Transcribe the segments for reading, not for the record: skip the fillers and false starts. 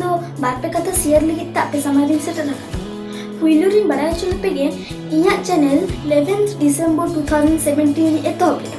दो बारपे कथा शेयर लगी आपे समाज सेटर पुइलुरिन बड़ा चुलपेगे इया चैनल 11 डिसेंबर 2017 एतहब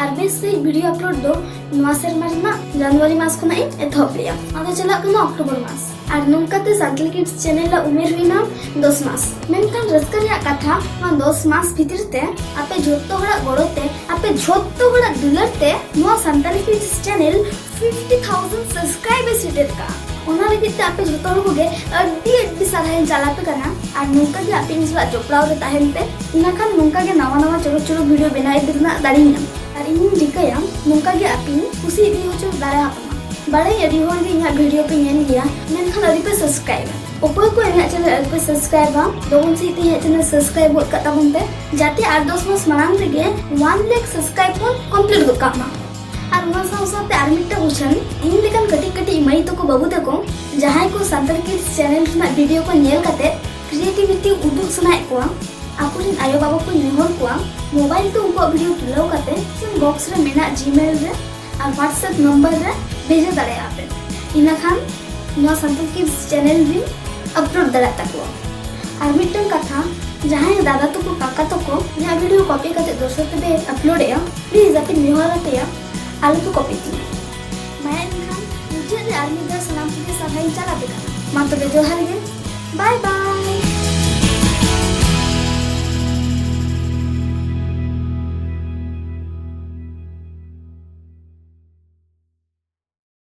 और बेस वीडियो अपलोड दो नवा सेरमा जनवरी मास खना एतहब लिया आदा चला कना अक्टोबर मास और नोंकाते सान्ताली किड्स चैनल ला उमेर हुईना 10 मास मेनखान रस्का रिया कथा मा 10 मास भीतर ते आपे झोत्तो हड़ा गड़ोते आपे झोत्तो हड़ा दुलरते नवा सान्ताली किड्स चैनल 50,000 सब्सक्राइबर्स सेटेड का ओना लगित आपे झोत्तो हड़ कोगे अड्डी सारायन चालापे कना और नोंका गे आपे इनसला जोपड़ाव रे ताहेनते इनाखान नोंका गे नवा चलो चलो वीडियो बनाए देना दाड़ीना और इन रिकाया नोंका गे आपे खुशी इदी होचो दाड़ा बड़े अभी होर गे इना वीडियो पे नेल गया मेनखान अभी पे सब्सक्राइब ओपो को इना चैनल अभी पे सब्सक्राइब दोन से इती चैनल सब्सक्राइब होत कता बनते जाते 8-10 मास मांग रे 1 लाख सब्सक्राइब को कंप्लीट हो कामा और उना साथे आर मिट्टा बुझन इन लेकन कटी मई तो को बाबू तको जहां को सान्ताली किड्स चैनल ना वीडियो को नेल काते क्रिएटिविटी उदुग सनाय को आपुरिन आयो बाबा को नेहर को मोबाइल तो उनको वीडियो तुलाव काते सिम बॉक्स रे मेना जीमेल रे और व्हाट्सएप नंबर रे भेजे दाड़े आपे इना खान नवा सान्ताली किड्स चैनल भी अपलोड दाड़ा तको और मिट्टन कथा जहां दादा तो को काका तो को या वीडियो कॉपी करते दोस्तों पे अपलोड या प्लीज अपने निहरते या आलू तो कॉपी थी मैं इनखान मुझे आर्मी दर सलाम के साथ चला देगा मां तो जोहार गे बाय बाय।